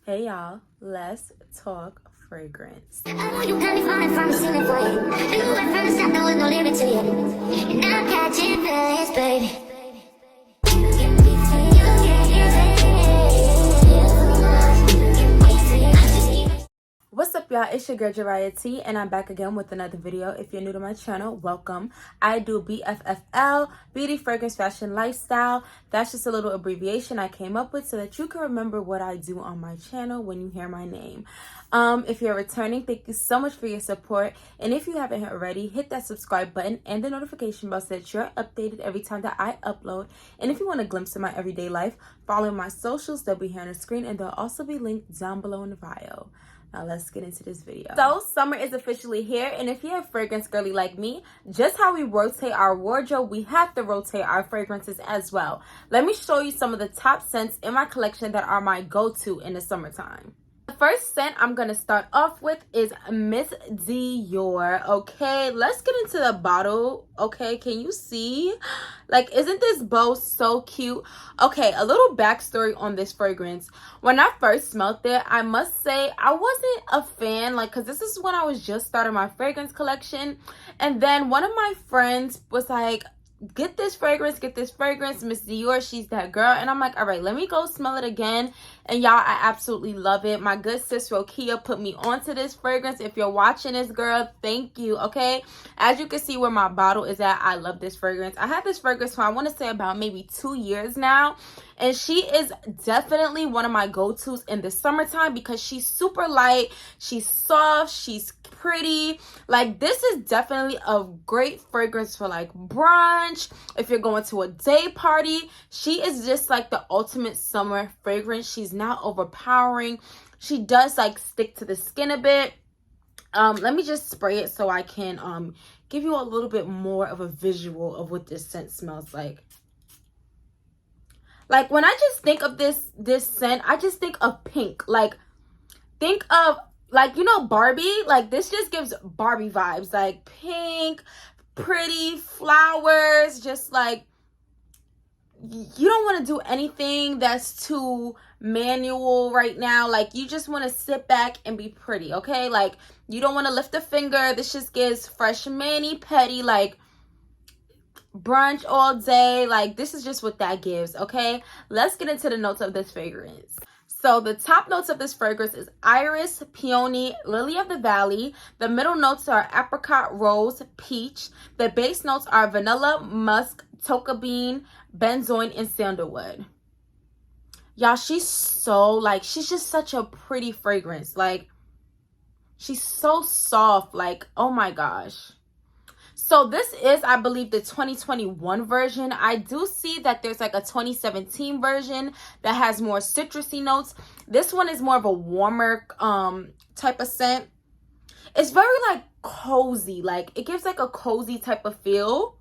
Hey y'all, let's talk fragrance. I know you got me falling from the ceiling for you. You went from the start, there was no limit to you. And I'm catching feelings, baby. You get me feeling, you get What's up, y'all? It's your girl Jariah T, and I'm back again with another video. If you're new to my channel, welcome. I do BFFL, Beauty, Fragrance, Fashion, Lifestyle. That's just a little abbreviation I came up with so that you can remember what I do on my channel when you hear my name. If you're returning, thank you so much for your support. And if you haven't already, hit that subscribe button and the notification bell so that you're updated every time that I upload. And if you want a glimpse of my everyday life, follow my socials. They'll be here on the screen and they'll also be linked down below in the bio. Now let's get into this video. So summer is officially here, and if you're a fragrance girly like me, just how we rotate our wardrobe, we have to rotate our fragrances as well. Let me show you some of the top scents in my collection that are my go-to in the summertime. The first scent I'm going to start off with is Miss Dior. Okay, let's get into the bottle. Okay, can you see? Like, isn't this bow so cute? Okay, a little backstory on this fragrance. When I first smelled it, I must say I wasn't a fan, like, because this is when I was just starting my fragrance collection. And then one of my friends was like, get this fragrance, Miss Dior, she's that girl. And I'm like, all right, let me go smell it again. And y'all, I absolutely love it. My good sis Rokia put me onto this fragrance. If you're watching this, girl, thank you. Okay, as you can see where my bottle is at, I love this fragrance. I had this fragrance for, I want to say, about maybe 2 years now, and she is definitely one of my go-tos in the summertime because she's super light, she's soft, she's pretty. Like, this is definitely a great fragrance for like brunch, if you're going to a day party. She is just like the ultimate summer fragrance. She's not overpowering. She does like stick to the skin a bit. Let me just spray it so I can give you a little bit more of a visual of what this scent smells like. Like, when I just think of this scent, I just think of pink. Like, think of, like, you know, Barbie. Like, this just gives Barbie vibes. Like, pink, pretty, flowers, just like, you don't want to do anything that's too manual right now. Like, you just want to sit back and be pretty, okay? Like, you don't want to lift a finger. This just gives fresh mani-pedi, like, brunch all day. Like, this is just what that gives, okay? Let's get into the notes of this fragrance. So the top notes of this fragrance is iris, peony, lily of the valley. The middle notes are apricot, rose, peach. The base notes are vanilla, musk, tonka bean, benzoin, and sandalwood. Y'all, she's so, like, she's just such a pretty fragrance. Like, she's so soft. Like, oh my gosh. So this is, I believe, the 2021 version. I do see that there's like a 2017 version that has more citrusy notes. This one is more of a warmer type of scent. It's very like cozy. Like, it gives like a cozy type of feel.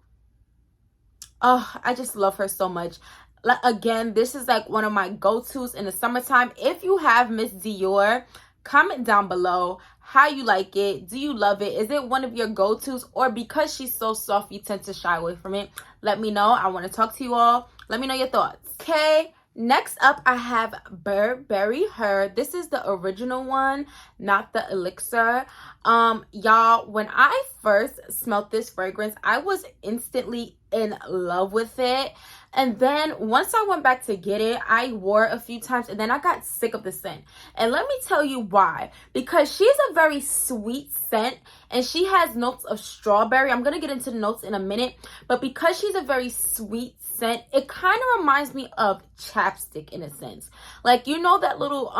Oh, I just love her so much. Like, again, this is like one of my go-tos in the summertime. If you have Miss Dior, comment down below how you like it. Do you love it? Is it one of your go-tos? Or because she's so soft, you tend to shy away from it? Let me know. I want to talk to you all. Let me know your thoughts. Okay, next up, I have Burberry Her. This is the original one, not the elixir. Y'all, when I first smelled this fragrance, I was instantly in love with it. And then once I went back to get it, I wore it a few times and then I got sick of the scent. And let me tell you why. Because she's a very sweet scent and she has notes of strawberry. I'm going to get into the notes in a minute. But because she's a very sweet scent, it kind of reminds me of chapstick in a sense. Like, you know that little,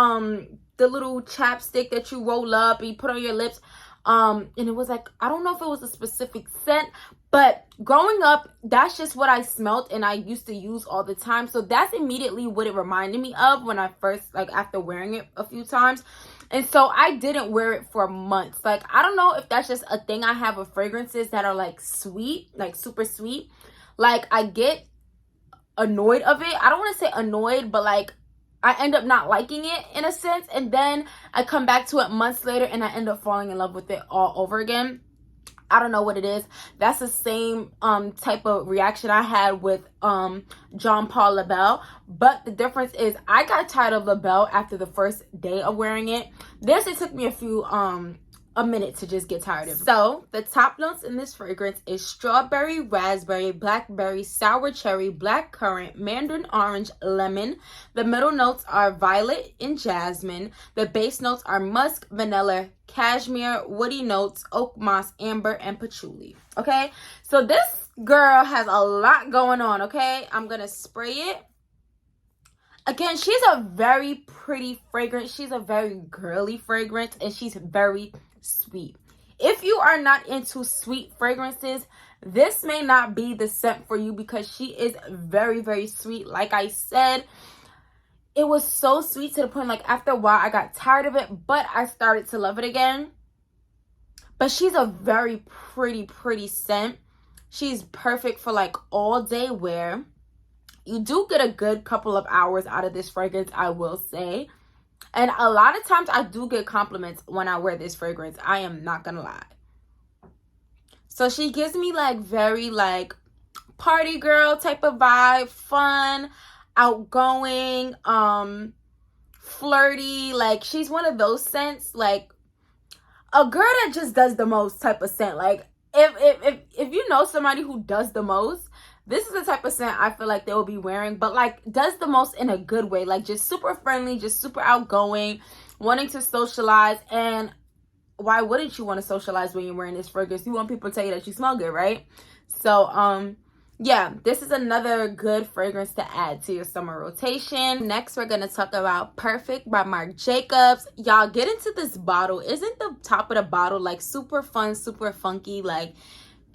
the little chapstick that you roll up and you put on your lips. And it was like, I don't know if it was a specific scent, but growing up, that's just what I smelled and I used to use all the time. So that's immediately what it reminded me of when I first, like, after wearing it a few times. And so I didn't wear it for months. Like, I don't know if that's just a thing I have with fragrances that are like sweet, like super sweet. Like, I get annoyed of it. I don't want to say annoyed, but like, I end up not liking it in a sense, and then I come back to it months later and I end up falling in love with it all over again. I don't know what it is. That's the same type of reaction I had with Jean Paul Labelle. But the difference is I got tired of Labelle after the first day of wearing it. This, it took me a minute to just get tired of it. So the top notes in this fragrance is strawberry, raspberry, blackberry, sour cherry, blackcurrant, mandarin orange, lemon. The middle notes are violet and jasmine. The base notes are musk, vanilla, cashmere, woody notes, oak moss, amber, and patchouli. Okay, so this girl has a lot going on. Okay, I'm gonna spray it. Again, she's a very pretty fragrance. She's a very girly fragrance, and she's very sweet. If you are not into sweet fragrances, this may not be the scent for you because she is very, very sweet. Like I said, it was so sweet to the point, like, after a while, I got tired of it, but I started to love it again. But she's a very pretty scent. She's perfect for, like, all day wear. You do get a good couple of hours out of this fragrance, I will say. And a lot of times I do get compliments when I wear this fragrance. I am not gonna lie. So she gives me like very like party girl type of vibe, fun, outgoing, flirty. Like she's one of those scents, like a girl that just does the most type of scent. Like if you know somebody who does the most, this is the type of scent I feel like they will be wearing, but like does the most in a good way. Like just super friendly, just super outgoing, wanting to socialize. And why wouldn't you want to socialize when you're wearing this fragrance? You want people to tell you that you smell good, right? So, yeah, this is another good fragrance to add to your summer rotation. Next, we're going to talk about Perfect by Marc Jacobs. Y'all, get into this bottle. Isn't the top of the bottle like super fun, super funky? Like,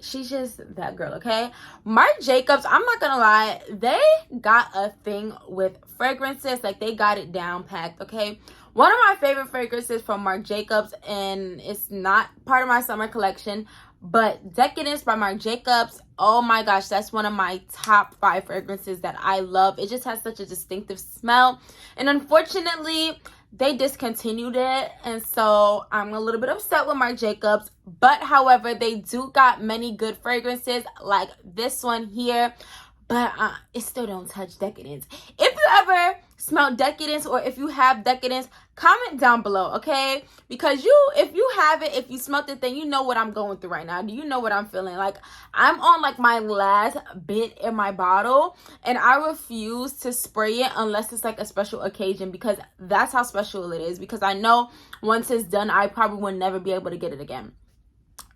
she's just that girl, okay? Marc Jacobs, I'm not gonna lie, they got a thing with fragrances. Like, they got it down packed, okay? One of my favorite fragrances from Marc Jacobs, and it's not part of my summer collection, but Decadence by Marc Jacobs. Oh my gosh, that's one of my top 5 fragrances that I love. It just has such a distinctive smell. And unfortunately, they discontinued it, and so I'm a little bit upset with Marc Jacobs. But however, they do got many good fragrances like this one here, but it still don't touch Decadence. If you ever smell Decadence, or if you have Decadence, comment down below, okay? Because if you have it, if you smelled it, then you know what I'm going through right now. Do you know what I'm feeling? Like, I'm on like my last bit in my bottle, and I refuse to spray it unless it's like a special occasion, because that's how special it is. Because I know once it's done, I probably will never be able to get it again.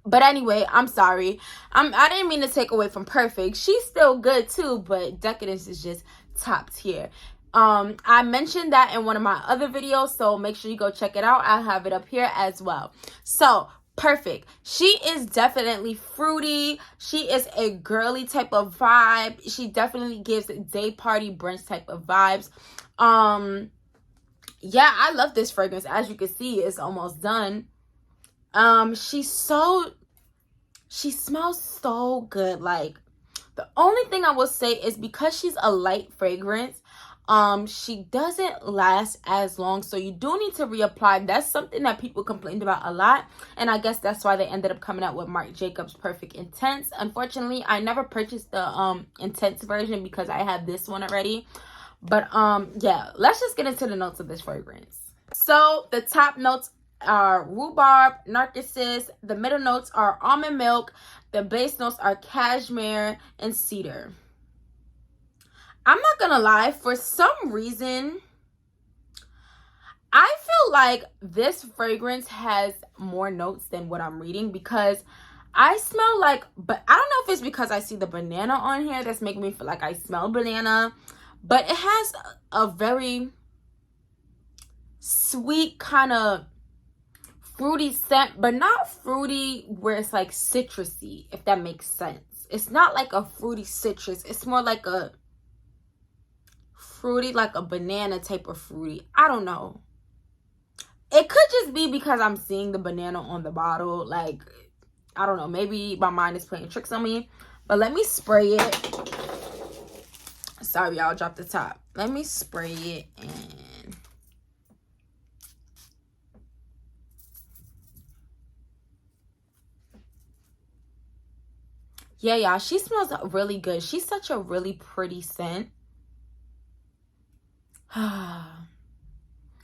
But anyway, I'm sorry. I didn't mean to take away from Perfect. She's still good too, but Decadence is just top tier. I mentioned that in one of my other videos, so make sure you go check it out. I'll have it up here as well. So, Perfect. She is definitely fruity. She is a girly type of vibe. She definitely gives day party brunch type of vibes. Yeah, I love this fragrance. As you can see, it's almost done. She smells so good. Like, the only thing I will say is because she's a light fragrance, she doesn't last as long, so you do need to reapply. That's something that people complained about a lot, and I guess that's why they ended up coming out with Marc Jacobs Perfect Intense. Unfortunately, I never purchased the intense version because I have this one already. But yeah, let's just get into the notes of this fragrance. So the top notes are rhubarb, narcissus. The middle notes are almond milk. The base notes are cashmere and cedar. I'm not gonna lie, for some reason I feel like this fragrance has more notes than what I'm reading, because I smell like, but I don't know if it's because I see the banana on here that's making me feel like I smell banana, but it has a very sweet kind of fruity scent, but not fruity where it's like citrusy, if that makes sense. It's not like a fruity citrus. It's more like a fruity, like a banana type of fruity. I don't know. It could just be because I'm seeing the banana on the bottle. Like, I don't know. Maybe my mind is playing tricks on me. But let me spray it. Sorry, y'all, dropped the top. Let me spray it and Yeah, y'all, she smells really good. She's such a really pretty scent.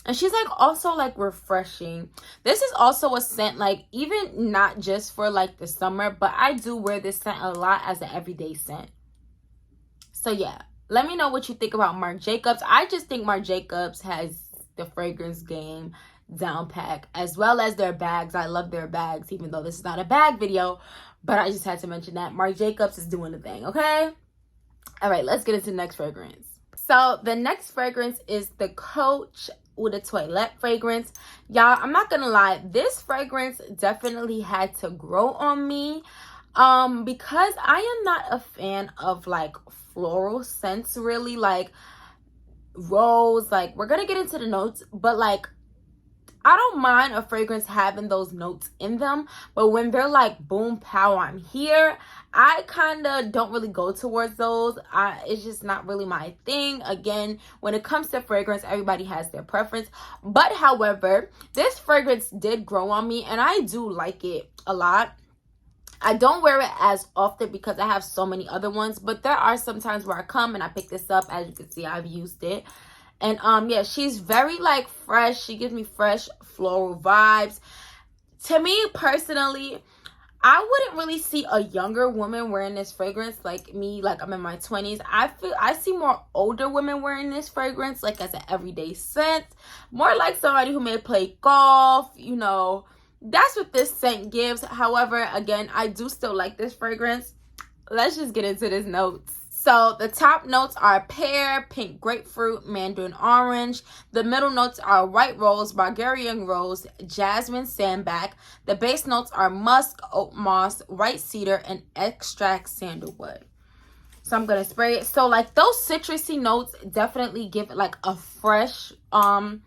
And she's like also like refreshing. This is also a scent, like even not just for like the summer, but I do wear this scent a lot as an everyday scent. So yeah, let me know what you think about Marc Jacobs. I just think Marc Jacobs has the fragrance game down pack, as well as their bags. I love their bags, even though this is not a bag video, but I just had to mention that Marc Jacobs is doing the thing. Okay, all right, let's get into the next fragrance. So the next fragrance is the Coach Eau de Toilette fragrance. Y'all, I'm not gonna lie, this fragrance definitely had to grow on me because I am not a fan of like floral scents, really, like rose. Like, we're gonna get into the notes, but like I don't mind a fragrance having those notes in them, but when they're like boom pow, I'm here, I kind of don't really go towards those. It's just not really my thing. Again, when it comes to fragrance, everybody has their preference, but however, this fragrance did grow on me and I do like it a lot. I don't wear it as often because I have so many other ones, but there are some times where I come and I pick this up. As you can see, I've used it. And yeah, she's very like fresh. She gives me fresh floral vibes. To me personally, I wouldn't really see a younger woman wearing this fragrance like me. Like, I'm in my 20s. I see more older women wearing this fragrance like as an everyday scent. More like somebody who may play golf, you know. That's what this scent gives. However, again, I do still like this fragrance. Let's just get into this notes. So the top notes are pear, pink grapefruit, mandarin orange. The middle notes are white rose, Bulgarian rose, jasmine sandalwood. The base notes are musk, oat moss, white cedar, and extract sandalwood. So I'm gonna spray it. So like those citrusy notes definitely give it like a fresh type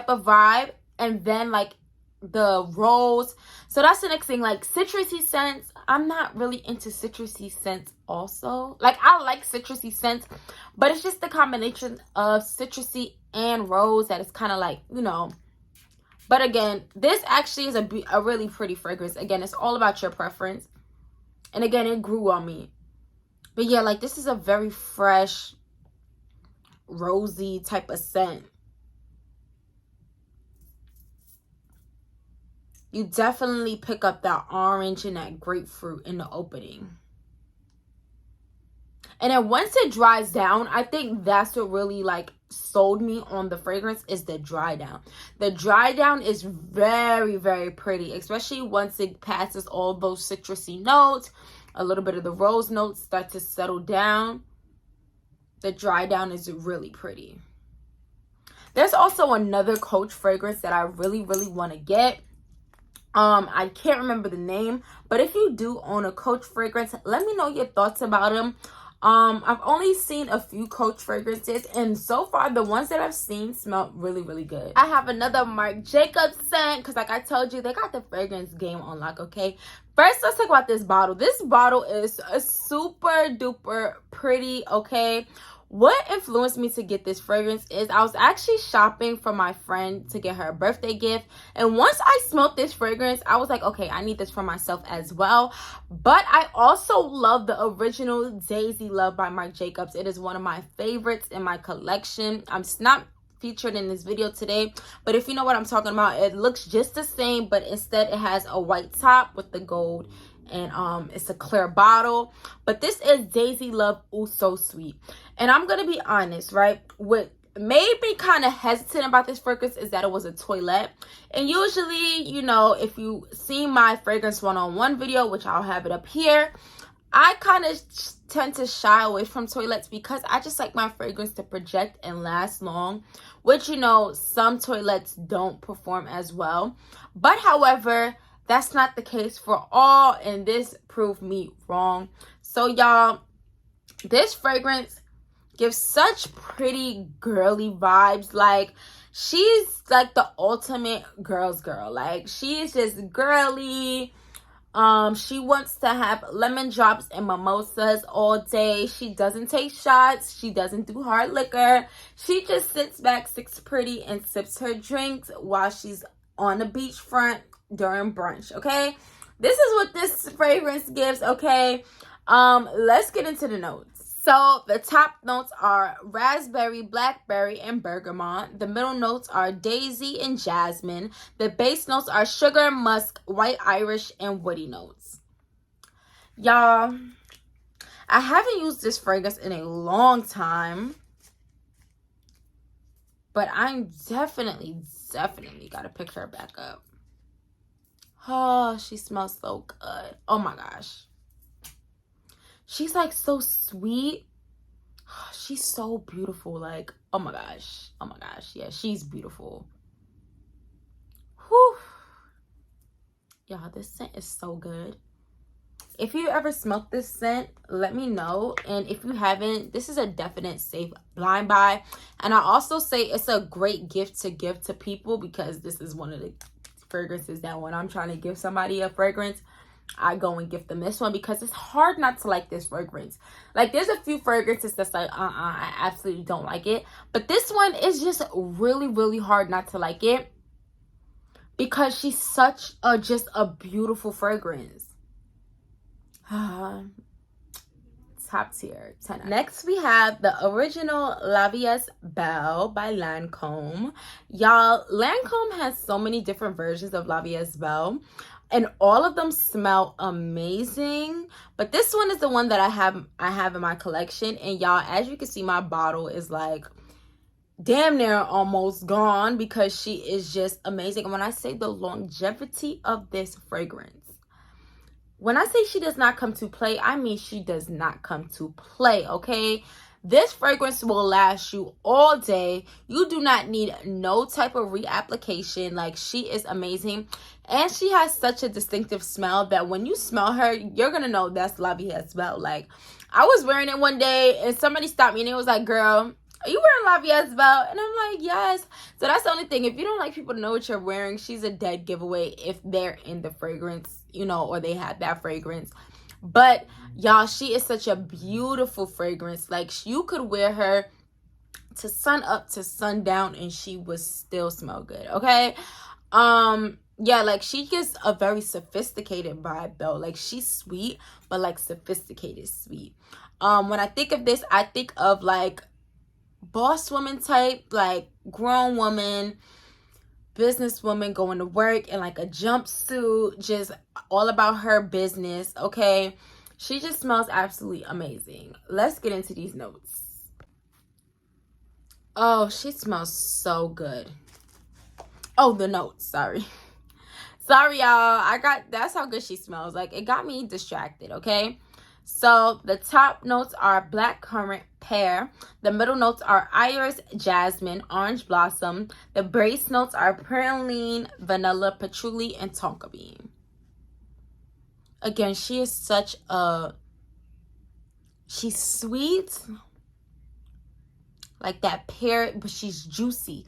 of vibe. And then like the rose. So that's the next thing. Like citrusy scents, I'm not really into citrusy scents also. Like, I like citrusy scents, but it's just the combination of citrusy and rose that is kind of like, you know. But again, this actually is a really pretty fragrance. Again, it's all about your preference. And again, it grew on me. But yeah, like this is a very fresh, rosy type of scent. You definitely pick up that orange and that grapefruit in the opening. And then once it dries down, I think that's what really like sold me on the fragrance, is the dry down. The dry down is very, very pretty, especially once it passes all those citrusy notes. A little bit of the rose notes start to settle down. The dry down is really pretty. There's also another Coach fragrance that I really, really want to get. I can't remember the name, but if you do own a Coach fragrance, let me know your thoughts about them. I've only seen a few Coach fragrances, and so far the ones that I've seen smell really, really good. I have another Marc Jacobs scent because, like I told you, they got the fragrance game on lock. Okay, first let's talk about this bottle. This bottle is a super duper pretty. Okay, what influenced me to get this fragrance is I was actually shopping for my friend to get her a birthday gift, and once I smelled this fragrance, I was like, okay, I need this for myself as well. But I also love the original Daisy Love by Marc Jacobs. It is one of my favorites in my collection. It's not featured in this video today, but if you know what I'm talking about, it looks just the same, but instead it has a white top with the gold, and it's a clear bottle. But this is Daisy Love Ooh So Sweet. And I'm gonna be honest, right? What made me kind of hesitant about this fragrance is that it was a toilette. And usually, you know, if you see my fragrance one-on-one video, which I'll have it up here, I kind of tend to shy away from toilettes because I just like my fragrance to project and last long, which, you know, some toilettes don't perform as well. But however, that's not the case for all, and this proved me wrong. So y'all, this fragrance gives such pretty girly vibes. Like, she's like the ultimate girl's girl. Like, she is just girly. She wants to have lemon drops and mimosas all day. She doesn't take shots. She doesn't do hard liquor. She just sits back, sits pretty, and sips her drinks while she's on the beachfront during brunch. Okay, this is what this fragrance gives, okay? Let's get into the notes. So the top notes are raspberry, blackberry, and bergamot. The middle notes are daisy and jasmine. The base notes are sugar, musk, white Irish, and woody notes. Y'all, I haven't used this fragrance in a long time, but I'm definitely gotta pick her back up. Oh, she smells so good. Oh my gosh. She's like so sweet. She's so beautiful. Like, oh my gosh. Oh my gosh. Yeah, she's beautiful. Whew. Y'all, this scent is so good. If you ever smelled this scent, let me know. And if you haven't, this is a definite safe blind buy. And I also say it's a great gift to give to people, because this is one of the fragrances that when I'm trying to give somebody a fragrance, I go and gift them this one, because it's hard not to like this fragrance. Like, there's a few fragrances that's like, I absolutely don't like it. But this one is just really hard not to like it, because she's such a, just a beautiful fragrance. Top tier, 10 out. Next we have the original La Vieuse Belle by Lancome. Y'all, Lancome has so many different versions of La Vieuse Belle, and all of them smell amazing. But this one is the one that I have in my collection. And y'all, as you can see, my bottle is like damn near almost gone, because she is just amazing. And when I say the longevity of this fragrance, when I say she does not come to play, I mean she does not come to play, okay? This fragrance will last you all day. You do not need no type of reapplication. Like, she is amazing. And she has such a distinctive smell that when you smell her, you're going to know that's La Vieuse Belle. Like, I was wearing it one day and somebody stopped me and it was like, girl, are you wearing La Vieuse Belle? And I'm like, yes. So that's the only thing. If you don't like people to know what you're wearing, she's a dead giveaway if they're in the fragrance, you know, or they have that fragrance. But y'all, she is such a beautiful fragrance. Like, you could wear her to sun up to sundown and she would still smell good, okay? Yeah, like, she gives a very sophisticated vibe though. Like, she's sweet, but like sophisticated sweet. When I think of this, I think of like boss woman type, like grown woman, businesswoman going to work in like a jumpsuit, just all about her business, okay? She just smells absolutely amazing. Let's get into these notes. Oh, she smells so good. Oh, the notes, sorry, y'all. That's how good she smells. Like, it got me distracted, okay? So the top notes are black currant, pear. The middle notes are iris, jasmine, orange blossom. The base notes are praline, vanilla, patchouli, and tonka bean. Again, she is such a, she's sweet, like that pear, but she's juicy.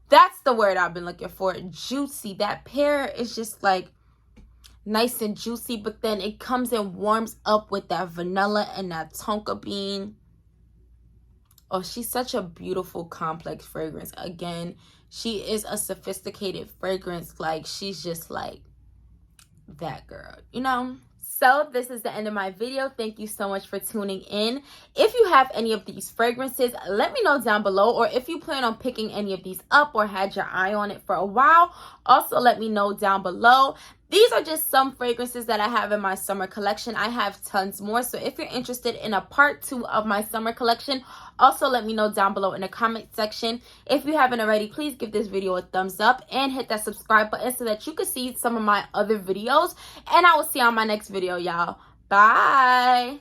That's the word I've been looking for, juicy. That pear is just like nice and juicy, but then it comes and warms up with that vanilla and that tonka bean. Oh, she's such a beautiful, complex fragrance. Again, she is a sophisticated fragrance. Like, she's just like that girl, you know? So this is the end of my video. Thank you so much for tuning in. If you have any of these fragrances, let me know down below. Or if you plan on picking any of these up or had your eye on it for a while, also let me know down below. These are just some fragrances that I have in my summer collection. I have tons more. So if you're interested in a part 2 of my summer collection, also let me know down below in the comment section. If you haven't already, please give this video a thumbs up and hit that subscribe button so that you can see some of my other videos. And I will see you on my next video, y'all. Bye.